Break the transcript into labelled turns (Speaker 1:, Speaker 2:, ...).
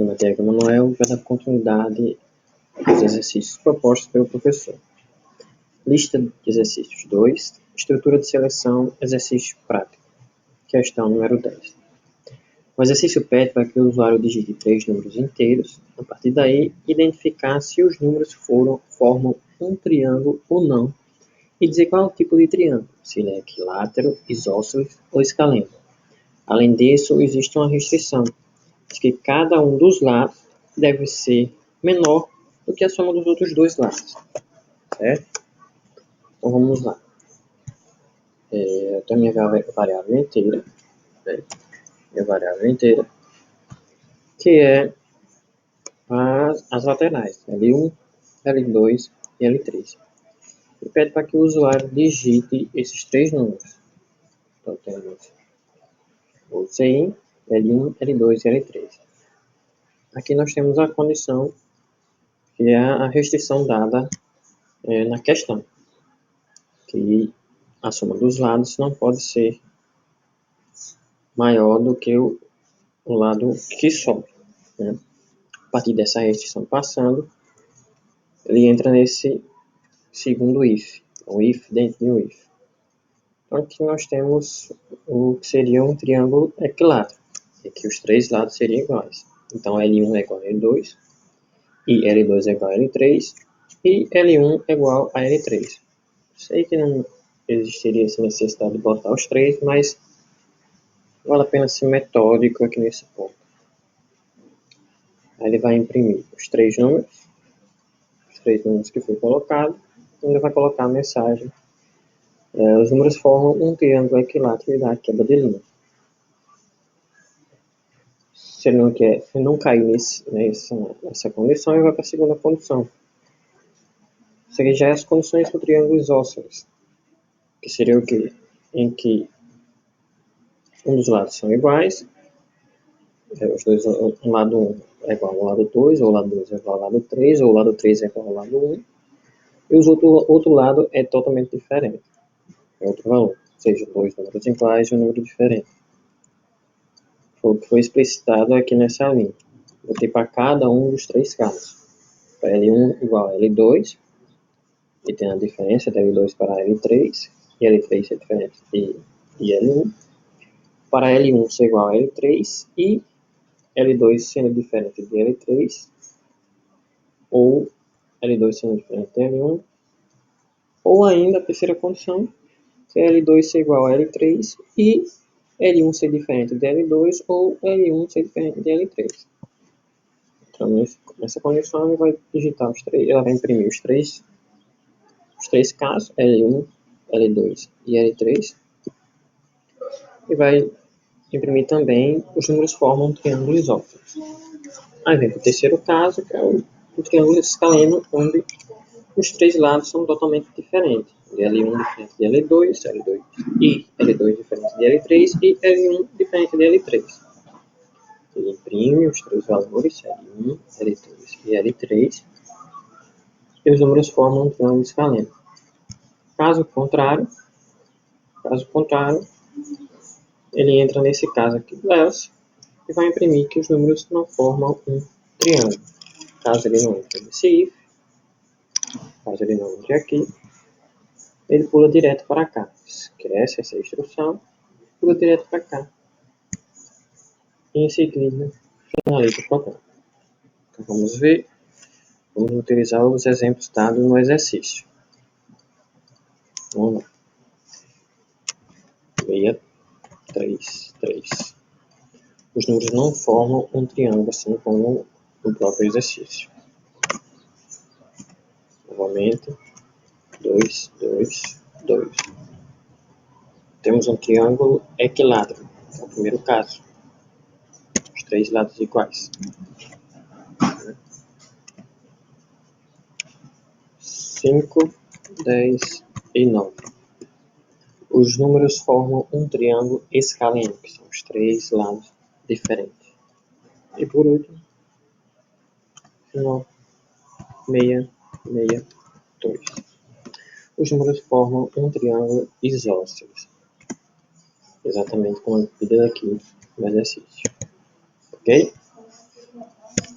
Speaker 1: na matéria do Manuel, vai dar continuidade aos exercícios propostos pelo professor. Lista de exercícios 2, estrutura de seleção, exercício prático. Questão número 10. O exercício pede para que o usuário digite 3 números inteiros. A partir daí, identificar se os números formam um triângulo ou não e dizer qual é o tipo de triângulo, se ele é equilátero, isósceles ou escaleno. Além disso, existe uma restrição, de que cada um dos lados deve ser menor do que a soma dos outros dois lados. Certo? Então vamos lá. Eu tenho minha variável inteira, né? Minha variável inteira, que é as laterais, L1, L2 e L3. E pede para que o usuário digite esses 3 números. Então temos o CI, L1, L2 e L3. Aqui nós temos a condição, que é a restrição dada na questão, que a soma dos lados não pode ser maior do que o lado que sobra, né? A partir dessa restrição passando, ele entra nesse segundo if, o if dentro de um if. Então aqui nós temos o que seria um triângulo equilátero, em que os 3 lados seriam iguais. Então L1 é igual a L2, e L2 é igual a L3, e L1 é igual a L3. Sei que não existiria essa necessidade de botar os 3, mas vale a pena ser metódico aqui nesse ponto. Aí ele vai imprimir os 3 números que foi colocado, e ele vai colocar a mensagem. Os números formam um triângulo equilátero e dá quebra de linha. Se não cair nessa condição, ele vai para a segunda condição. Seria já as condições do triângulo isósceles, que seria o quê? Em que um dos lados são iguais, os dois, um lado 1 é igual ao lado 2, ou o lado 2 é igual ao lado 3, ou o lado 3 é igual ao lado 1, e o outro lado é totalmente diferente, é outro valor, ou seja, 2 números iguais e um número diferente. Foi o que foi explicitado aqui nessa linha. Vou ter para cada um dos 3 casos. Para L1 igual a L2, e tem a diferença de L2 para L3, e L3 é diferente de L1. Para L1 ser igual a L3 e L2 sendo diferente de L3, ou L2 sendo diferente de L1, ou ainda a terceira condição, que é L2 ser igual a L3 e L1 ser diferente de L2 ou L1 ser diferente de L3. Então, nessa condição, ele vai digitar os 3, ela vai imprimir os três casos, L1, L2 e L3, e vai imprimir também os números formam um triângulo isósceles. Aí vem para o terceiro caso, que é o triângulo escaleno, onde os 3 lados são totalmente diferentes. L1 diferente de L2, L2 e L2 diferente de L3 e L1 diferente de L3. Ele imprime os 3 valores, L1, L2 e L3, e os números formam um triângulo escaleno. Caso contrário, ele entra nesse caso aqui do else e vai imprimir que os números não formam um triângulo. Caso ele não entre nesse if, caso ele não entre aqui, ele pula direto para cá. Esquece essa instrução, pula direto para cá. E em seguida, finaliza o programa. Então vamos ver. Vamos utilizar os exemplos dados no exercício. Vamos lá. 633. Os números não formam um triângulo, assim como no próprio exercício. Novamente, 2, 2, 2. Temos um triângulo equilátero, é o primeiro caso. Os 3 lados iguais. 5, 10 e 9. Os números formam um triângulo escaleno, que são os 3 lados diferentes. E por último, 9, 6, 6, 2. Os números formam um triângulo isósceles. Exatamente como é pedido aqui no exercício. Ok?